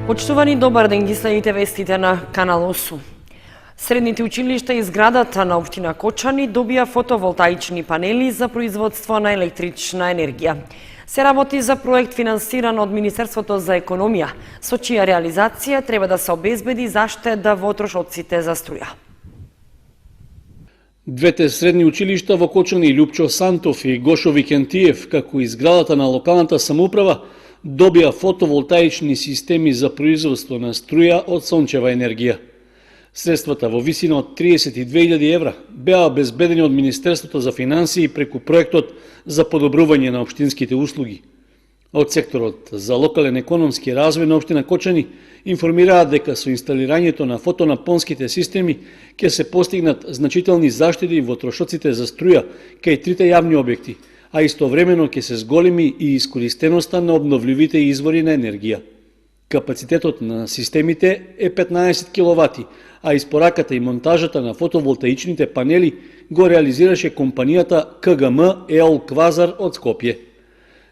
Почитувани, добар ден, ги следите вестите на Канал 8. Средните училишта и зградата на општина Кочани добија фотоволтаични панели за производство на електрична енергија. Се работи за проект финансиран од Министерството за економија, со чија реализација треба да се обезбеди заштеда во трошоците за струја. Двете средни училишта во Кочани, Љупчо Сантов и Гошо Викентиев, како и зградата на локалната самоуправа, добија фотоволтаични системи за производство на струја од сончева енергија. Средствата во висина од 32.000 евра беа обезбедени од Министерството за финансии преку проектот за подобрување на општинските услуги. Од секторот за локален економски развој на општина Кочани информираат дека со инсталирањето на фотонапонските системи ќе се постигнат значителни заштеди во трошоците за струја кај трите јавни објекти, а истовремено ќе се зголеми и искористеноста на обновливите извори на енергија. Капацитетот на системите е 15 киловати, а испораката и монтажата на фотоволтаичните панели го реализираше компанијата КГМ ЕОЛ Квазар од Скопје.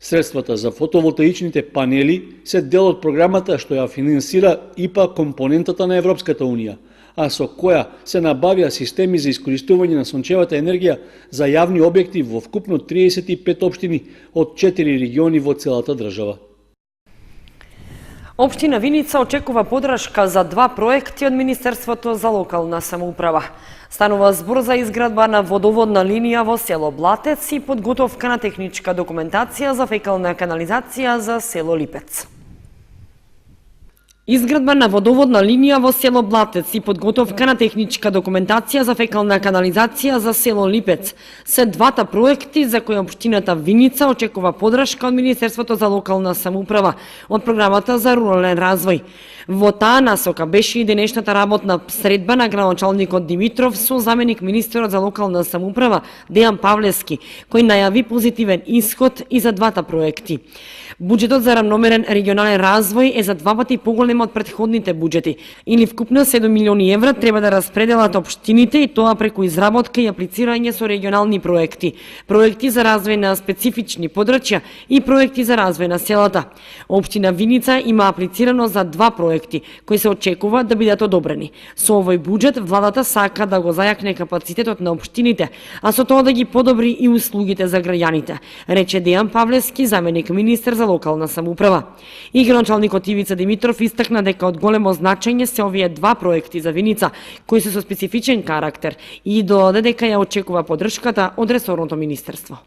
Средствата за фотоволтаичните панели се дел од програмата што ја финансира ИПА компонентата на Европската Унија, а со која се набавија системи за искористување на сончевата енергија за јавни објекти во вкупно 35 општини од 4 региони во целата држава. Општина Виница очекува подршка за два проекти од Министерството за локална самоуправа. Станува збор за изградба на водоводна линија во село Блатец и подготовка на техничка документација за фекална канализација за село Липец. Изградба на водоводна линија во село Блатец и подготовка на техничка документација за фекална канализација за село Липец се двата проекти за кои општината Виница очекува подршка од Министерството за локална самоуправа од програмата за рурален развој. Во таа насока беше и денешната работна средба на градоначалникот Димитров со заменик министерот за локална самоуправа Дејан Павлевски, кој најави позитивен исход и за двата проекти. Буџетот за рамномерен регионален развој е за два пати поголем од претходните буџети, или вкупно 7 милиони евра треба да распределат општините и тоа преку изработка и аплицирање со регионални проекти, проекти за развој на специфични подрачја и проекти за развој на селата. Општина Виница има аплицирано за два проекти, кои се очекува да бидат одобрени. Со овој буџет владата сака да го зајакне капацитетот на општините, а со тоа да ги подобри и услугите за граѓаните, рече Дејан Павлевски, заменик министер за локална самоуправа. И градоначалникот Ивица Димитров истакна дека од големо значење се овие два проекти за Виница, кои се со специфичен карактер, и додаде дека ја очекува поддршката од ресорното министерство.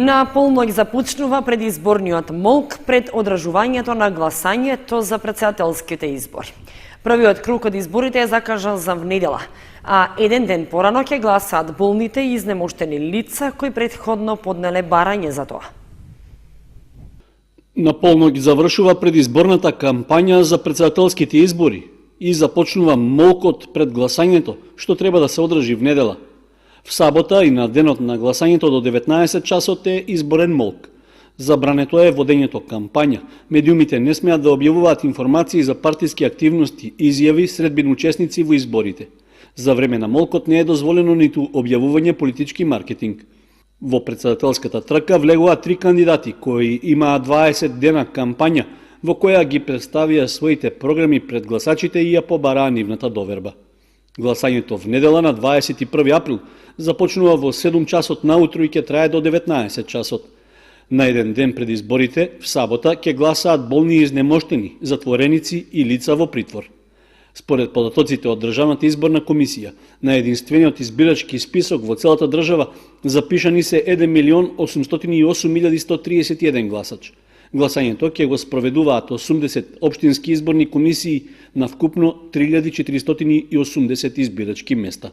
На полноќ започнува предизборниот молк пред одржувањето на гласањето за претседателските избори. Првиот круг од изборите е закажан за внедела, а еден ден порано ќе гласаат болните и изнемоштени лица кои претходно поднеле барање за тоа. На полноќ завршува предизборната кампања за претседателските избори и започнува молкот пред гласањето, што треба да се одржи внедела. В сабота и на денот на гласањето до 19 часот е изборен молк. Забрането е водењето кампања. Медиумите не смеат да објавуваат информации за партиски активности, изјави, средбин учесници во изборите. За време на молкот не е дозволено ниту објавување политички маркетинг. Во претседателската трка влегува 3 кандидати кои имаат 20 дена кампања во која ги представија своите програми пред гласачите и ја побараа нивната доверба. Гласањето в недела на 21 април започнува во 7 часот наутро и ќе трае до 19 часот. На еден ден пред изборите, в сабота, ќе гласаат болни и изнемоштени, затвореници и лица во притвор. Според податоците од Државната изборна комисија, на единствениот избирачки список во целата држава запишани се 1.808.131 гласач. Гласањето ќе го спроведуваат 80 општински изборни комисии на вкупно 3480 избирачки места.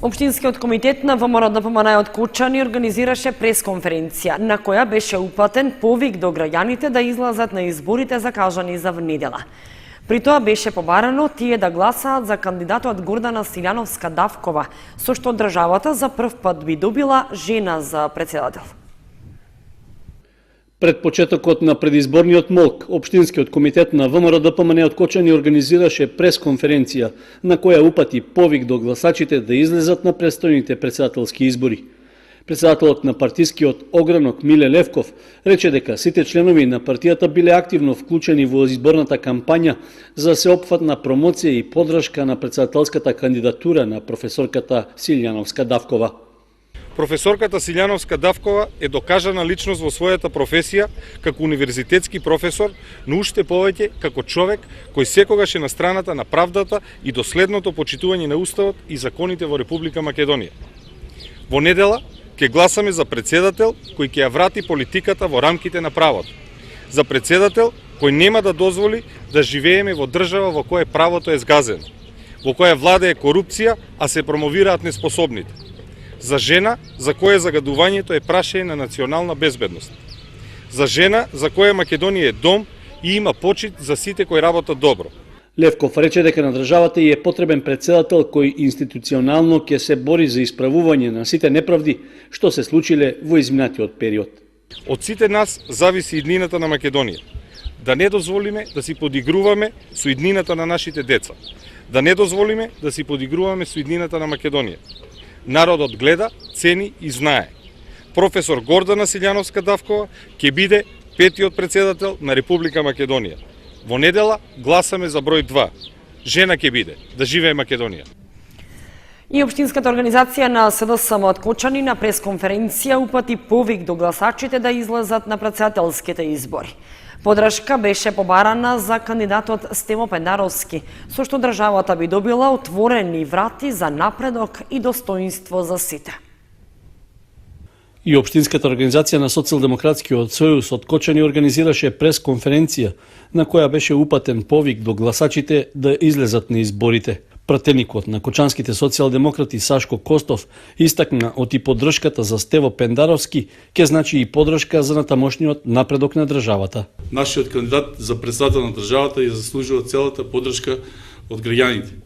Општинскиот комитет на ВМРО ДПМН од Кочани организираше пресконференција, на која беше упатен повик до граѓаните да излазат на изборите закажани за внедела. При тоа беше побарано тие да гласаат за кандидатот Гордана Силјановска-Давкова, со што државата за прв пат би добила жена за председател. Пред почетокот на предизборниот молк, Општинскиот комитет на ВМРО ДПМН од Кочани организираше пресконференција на која упати повик до гласачите да излезат на престојните председателски избори. Председателот на партискиот огранок Миле Левков рече дека сите членови на партијата биле активно вклучени во изборната кампања за сеопфатна промоција и поддршка на председателската кандидатура на професорката Силјановска-Давкова. Професорката Силјановска-Давкова е докажана личност во својата професија како универзитетски професор, но уште повеќе како човек кој секогаш е на страната на правдата и доследното почитување на Уставот и законите во Република Македонија. Во недела ќе гласаме за председател кој ќе ја врати политиката во рамките на правото. За председател кој нема да дозволи да живееме во држава во која правото е згазено, во која владее корупција, а се промовираат неспособните. За жена за која загадувањето е прашање на национална безбедност. За жена за која Македонија е дом и има почит за сите кои работат добро. Левков рече дека на државата и е потребен председател кој институционално ќе се бори за исправување на сите неправди што се случиле во изминатиот период. Од сите нас зависи иднината на Македонија. Да не дозволиме да си подигруваме со иднината на нашите деца. Да не дозволиме да си подигруваме со иднината на Македонија. Народот гледа, цени и знае. Професор Гордана Силјановска-Давкова ќе биде петиот председател на Република Македонија. Во недела гласаме за број 2. Жена ќе биде. Да живее Македонија. И Општинската организација на СДСМ од Кочани на пресконференција упати повик до гласачите да излезат на председателските избори. Поддршка беше побарана за кандидатот Стево Пендаровски, со што државата би добила отворени врати за напредок и достоинство за сите. И Општинската организација на Социјалдемократскиот сојуз од Кочани организираше пресконференција на која беше упатен повик до гласачите да излезат на изборите. Пратеникот на кочанските социјалдемократи Сашко Костов истакна оти поддршката за Стево Пендаровски ќе значи и поддршка за натамошниот напредок на државата. Нашиот кандидат за председател на државата ја заслужува целата поддршка од граѓаните,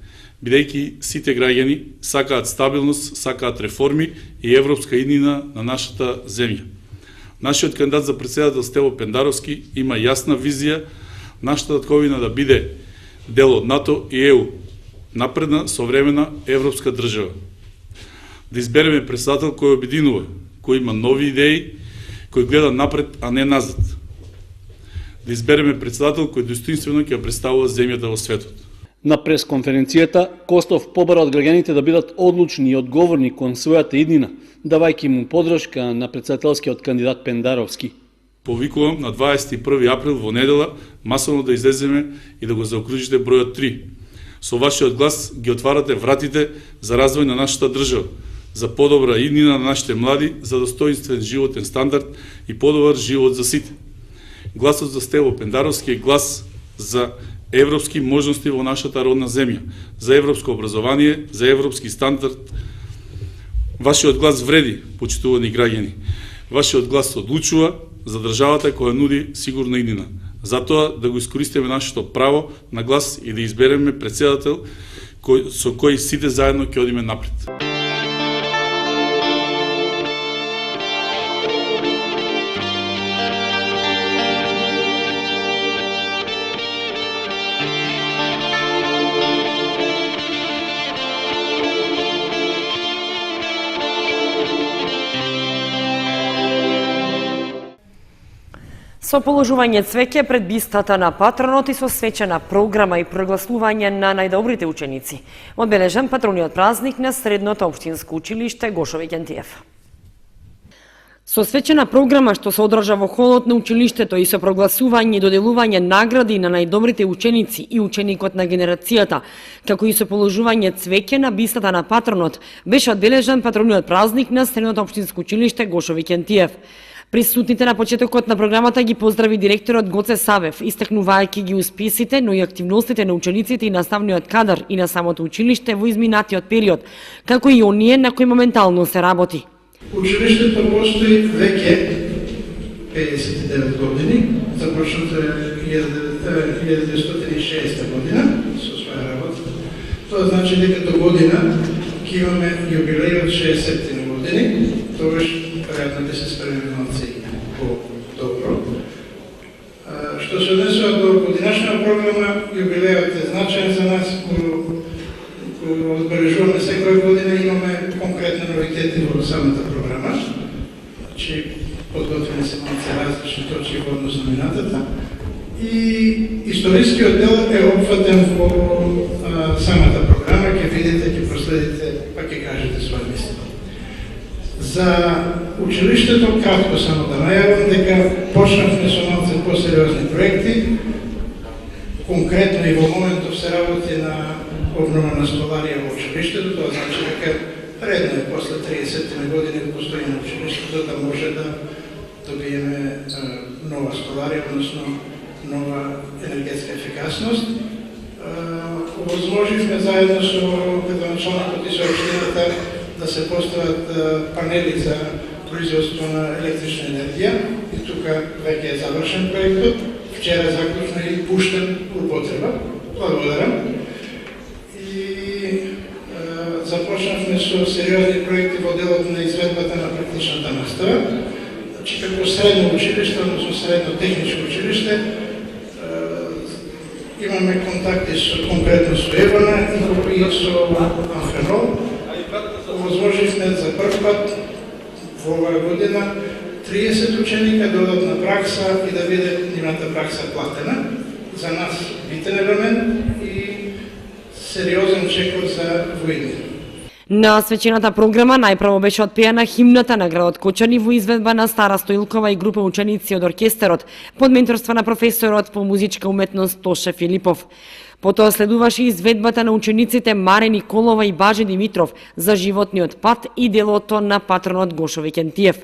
бидејќи сите граѓани сакаат стабилност, сакаат реформи и европска иднина на нашата земја. Нашиот кандидат за председател Стево Пендаровски има јасна визија нашата татковина да биде дел од НАТО и ЕУ, напредна, современа европска држава. Да избереме председател кој обединува, кој има нови идеи, кој гледа напред, а не назад. Да избереме председател кој достоинствено ќе представува земјата во светот. На пресконференцијата Костов побара од граѓаните да бидат одлучни и одговорни кон својата иднина, давајќи му поддршка на председателскиот кандидат Пендаровски. Повикувам на 21 април во недела масовно да излеземе и да го заокружите бројот 3. Со вашиот глас ги отварате вратите за развој на нашата држава, за подобра иднина на нашите млади, за достоинствен животен стандард и подобар живот за сите. Гласот за Стево Пендаровски е глас за европски можности во нашата родна земја, за европско образование, за европски стандард. Вашиот глас вреди, почитувани граѓани. Вашиот глас одлучува за државата која нуди сигурна иднина. Затоа да го искористиме нашето право на глас и да избереме председател со кој сите заедно ќе одиме напред. Со положување цвеќе пред бистата на патронот и со свечена програма и прогласување на најдобрите ученици, одбележан патрониот празник на Средното општинско училиште Гошо Викентиев. Со свечена програма што се одржа во холот на училиштето и со прогласување и доделување награди на најдобрите ученици и ученикот на генерацијата, како и со положување цвеќе на бистата на патронот, беше одбележан патрониот празник на Средното општинско училиште Гошо Викентиев. Присутните на почетокот на програмата ги поздрави директорот Гоце Савев, истакнувајќи ги успесите, но и активностите на учениците и наставниот кадар и на самото училиште во изминатиот период, како и оние на кои моментално се работи. Училиштето постои веќе 59 години, започната 1960 година со своја работа. Тоа значи дека до година ќе имаме јубилеј од 60 години, тогаш веројатно ќе се спремиме малце по-добро. Што се однесува до годинашна програма, јубилејот е значаен за нас, го одбележуваме секоја година, имаме конкретни новитети во самата програма. Значи, подготвени се малце различни точки во однос на минатата. И историскиот дел е опфатен во самата програма, ќе видите, ќе проследите, па ќе кажете своја мисли. За училиштето, кратко само да најавам, дека почнавме со малце по-сериозни проекти. Конкретно и во моментов се работи на обнова на столарија во училиштето, тоа значи дека редно е после 30 години да постои на училиштето да може да добиеме нова столарија, односно нова енергетска ефикасност. Овозможивме заедно со градоначалникот и со општината да се постават панели за производство на електрична енергија и тука веќе е завршен проектот. Вчера заклучно и пуштен во употреба. Благодарам. И започнавме со сериозни проекти во делот на изведбата на практичната настава. Значи, како средно училиште, односно средно техничко училиште, имаме контакти со конкретно со Евана и со Амфенол. Овозможивме за прв пат во оваа година 30 ученика додат на пракса и да биде нивната пракса платена. За нас битен елемент и сериозен чекор за воидни. На свечената програма најпрво беше отпеана химната на градот Кочани во изведба на Стара Стоилкова и група ученици од оркестарот под менторство на професорот по музичка уметност Тоше Филипов. Потоа следуваше изведбата на учениците Маре Николова и Баже Димитров за животниот пат и делото на патронот Гошо Викентиев.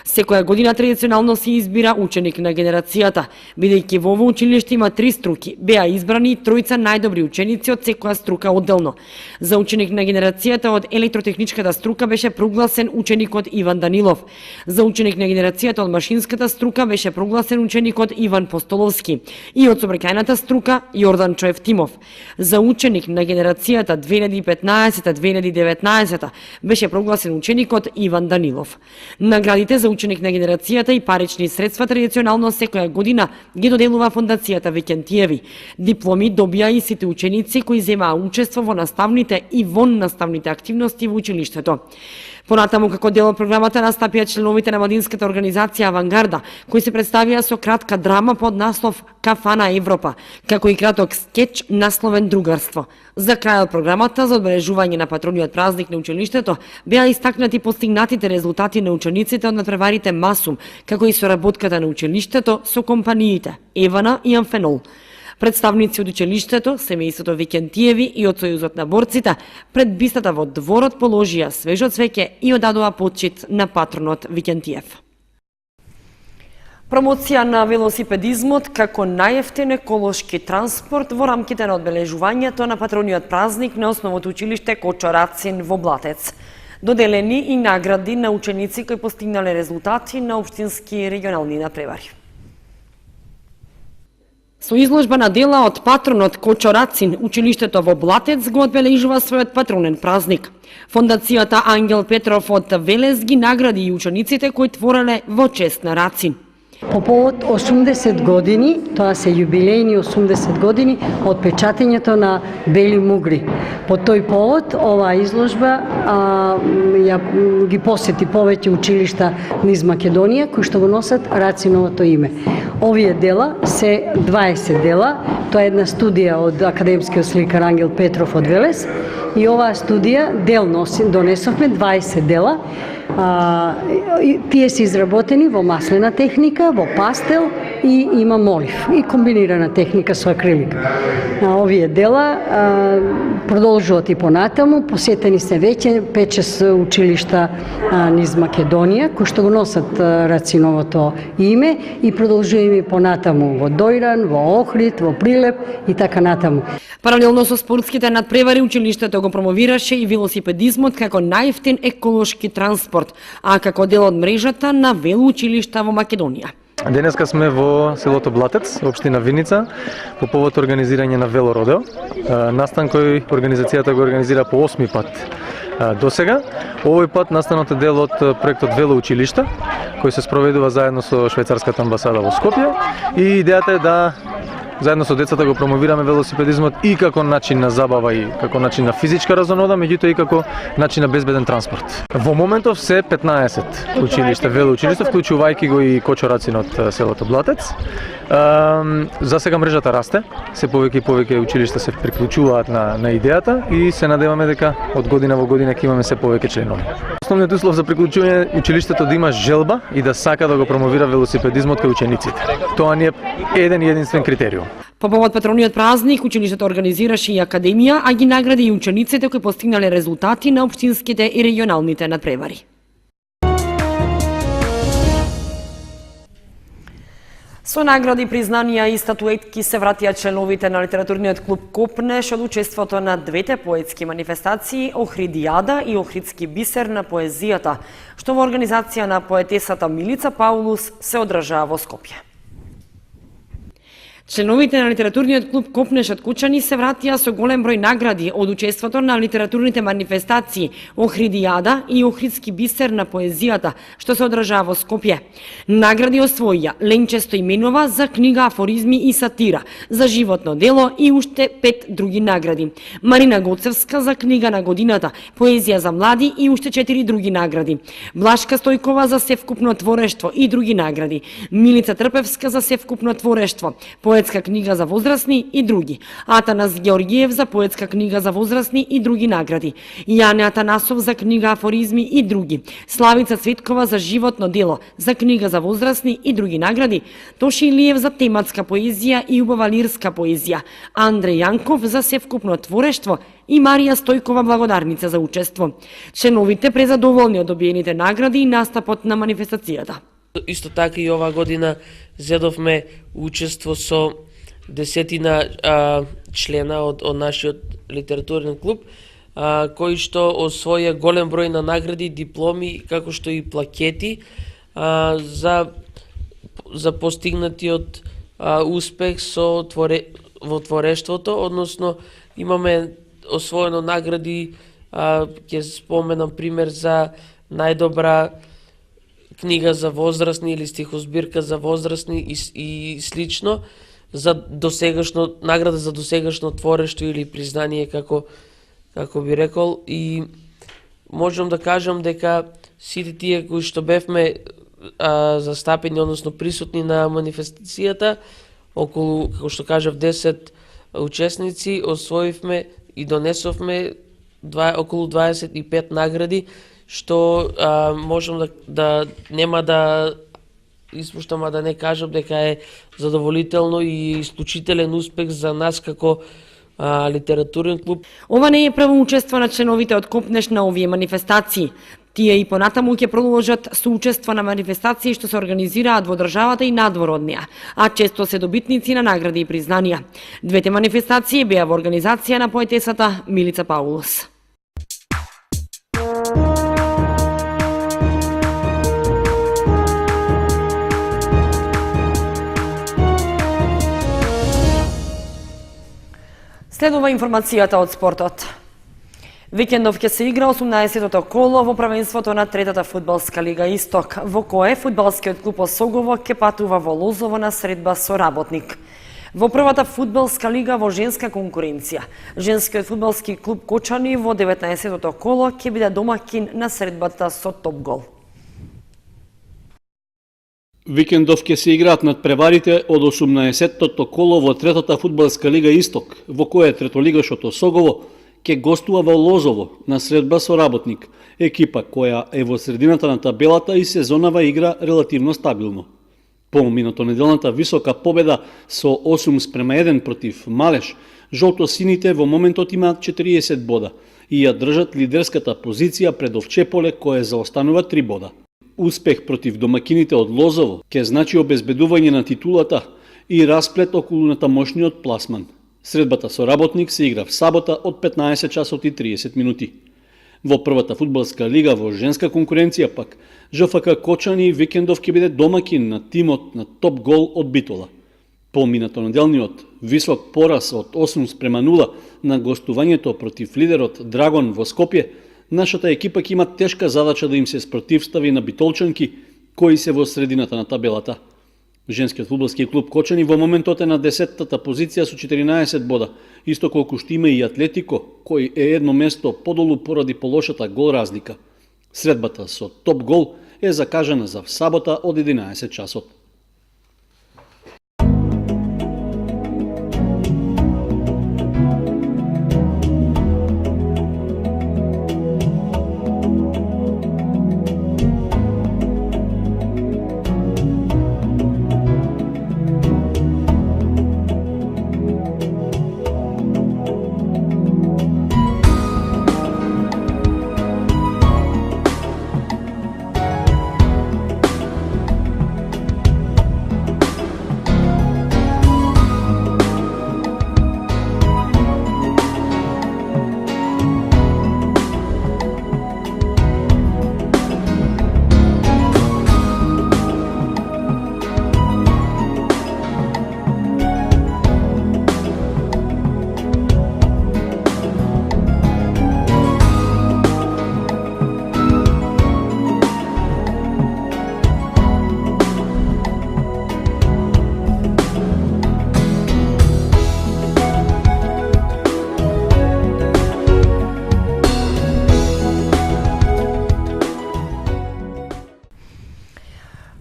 Секоја година традиционално се избира ученик на генерацијата, бидејќи во ово училиште има 3 струки. Беа избрани 3 најдобри ученици од секоја струка одделно. За ученик на генерацијата од електротехничката струка беше прогласен ученикот Иван Данилов. За ученик на генерацијата од машинската струка беше прогласен ученикот Иван Постоловски и од собрекајната струка Јордан Чоевтимов. За ученик на генерацијата 2015-2019 беше прогласен ученикот Иван Данилов. Наградите за ученик на генерацијата и парични средства традиционално секоја година ги доделува Фондацијата Викентиеви. Дипломи добија и сите ученици кои земаа учество во наставните и воннаставните активности во училиштето. Понатаму, како дел од програмата, настапија членовите на младинската организација Авангарда, кои се представија со кратка драма под наслов Кафана Европа, како и краток скеч насловен Другарство. За крај од програмата, за одбележување на патрониот празник на училиштето, беа истакнати постигнатите резултати на учениците од надпреварите Масум, како и соработката на училиштето со компаниите Евана и Амфенол. Представници од училиштето, семејството Викентиеви и од Сојузот на борците пред бистата во дворот положија свежо цвеќе и одадоа почит на патронот Викентиев. Промоција на велосипедизмот како најевтин еколошки транспорт во рамките на одбележувањето на патрониот празник на основното училиште Кочо Рацин во Блатец. Доделени и награди на ученици кои постигнале резултати на општински и регионални надпревари. Со изложба на дела од патронот Кочо Рацин, училиштето во Блатец го одбележува својот патронен празник. Фондацијата Ангел Петров од Велес ги награди и учениците кои твореле во чест на Рацин. По повод 80 години, тоа се јубилејни 80 години од печатењето на Бели мугри. По тој повод, оваа изложба ги посети повеќе училишта низ Македонија, кои што го носат Рациновото име. Овие дела се 20 дела, тоа е една студија од академскиот сликар Ангел Петров од Велес, и оваа студија донесовме 20 дела. Тие се изработени во маслена техника, во пастел и има молив и комбинирана техника со акрилик. Овие дела продолжуваат и понатаму, посетени се веќе 5-6 училишта низ Македонија кои што го носат Рациновото име и продолжуваме и понатаму во Дојран, во Охрид, во Прилеп и така натаму. Паралелно со спортските надпревари, училиштето го промовираше и велосипедизмот како најевтин еколошки транспорт, а како дел од мрежата на велоучилишта во Македонија. Денеска сме во селото Блатец, општина Виница, по повод организирање на велородео. Настан кој организацијата го организира по 8 пат до сега. Овој пат настанот е дел од проектот Велоучилишта, кој се спроведува заедно со швајцарската амбасада во Скопје, и идејата е да заедно со децата го промовираме велосипедизмот и како начин на забава и како начин на физичка разонода, меѓутоа и како начин на безбеден транспорт. Во моментов се 15 училишта, велоучилишта, вклучувајќи го и Кочорацин од селото Блатец. За сега мрежата расте, се повеќе и повеќе училишта се приклучуваат на идејата и се надеваме дека од година во година ќе имаме се повеќе членови. Основниот услов за приклучување училиштето да има желба и да сака да го промовира велосипедизмот кај учениците. Тоа ни е еден и единствен критериум. По повод патрониот празник, училиштето организираше и академија, а ги награди и учениците кои постигнале резултати на општинските и регионалните надпревари. Со награди, признанија и статуетки се вратија членовите на литературниот клуб Копнеш од учеството на двете поетски манифестации Охридијада и Охридски бисер на поезијата, што во организација на поетесата Милица Паулус се одржаа во Скопје. Членовите на литературниот клуб Копнеш од Кучани се вратија со голем број награди од учеството на литературните манифестации Охридијада и Охридски бисер на поезијата, што се одржаа во Скопје. Награди освоија Ленче Стоименова за книга Афоризми и сатира, за животно дело и уште 5 други награди. Марина Гоцевска за книга на годината, поезија за млади и уште 4 други награди. Блашка Стојкова за севкупно творештво и други награди. Милица Трпевска за севкупно творештво, поетска книга за возрастни и други. Атанас Георгиев за поетска книга за возрастни и други награди. Јане Атанасов за книга Афоризми и други. Славица Цветкова за животно дело, за книга за возрастни и други награди. Тоши Илиев за тематска поезија и убава лирска поезија. Андреј Јанков за севкупно творештво и Марија Стојкова благодарница за учество. Членовите презадоволни од добиените награди и настапот на манифестацијата. Исто така и ова година зедовме учество со десетина члена од нашиот литературен клуб, кои што освоја голем број на награди, дипломи, како што и плакети за постигнатиот успех во творештвото, односно имаме освоено награди, ќе споменам пример за најдобра книга за возрастни или стихозбирка за возрастни и слично, за досегашно награда за досегашно творештво или признание како би рекол, и можам да кажам дека сите тие кои што бевме застапени, односно присутни на манифестацијата, околу, како што кажав, 10 учесници, освоивме и донесовме околу 25 награди, што можам да нема да испуштам, а да не кажам дека е задоволително и исклучителен успех за нас како литературен клуб. Ова не е прво учество на членовите од Копнеш на овие манифестации. Тие и понатаму ќе продолжат со учество на манифестации што се организираат во државата и надвор од неа, а често се добитници на награди и признанија. Двете манифестации беа во организација на поетесата Милица Паулус. Следува информацијата од спортот. Викендов ќе се игра 18-тото коло во правенството на третата фудбалска лига Исток, во кое фудбалскиот клуб Осогово ќе патува во Лозово на средба со Работник. Во првата фудбалска лига во женска конкуренција, женскиот фудбалски клуб Кочани во 19-тото коло ќе биде домакин на средбата со Топгол. Викендов ќе се играат надпреварите од 18-тото коло во третата фудбалска лига Исток, во кое третолигашот Осогово ќе гостува во Лозово на средба со Работник, екипа која е во средината на табелата и сезонава игра релативно стабилно. По минатонеделната висока победа со 8:1 против Малеш, жолто-сините во моментот имаат 40 бода и ја држат лидерската позиција пред Овчеполе кој заостанува 3 бода. Успех против домакините од Лозово ќе значи обезбедување на титулата и расплет околу натамошниот пласман. Средбата со Работник се игра в сабота од 15 часот и 30 минути. Во првата фудбалска лига во женска конкуренција пак, ЖФК Кочани викендов ќе биде домакин на тимот на Топ Гол од Битола. По минатонеделниот висок пораз од 8:0 на гостувањето против лидерот Драгон во Скопје, нашата екипа ќе има тешка задача да им се спротивстави на битолчанки кои се во средината на табелата. Женскиот фудбалски клуб Кочани во моментот е на 10-та позиција со 14 бода, исто колку што има и Атлетико, кој е едно место подолу поради полошата гол разлика. Средбата со Топ Гол е закажана за сабота од 11 часот.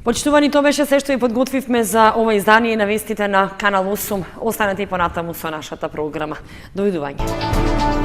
Почитувани, тоа беше се што ви подготвивме за ова издание на вестите на Канал 8. Останете и понатаму со нашата програма. Довидување.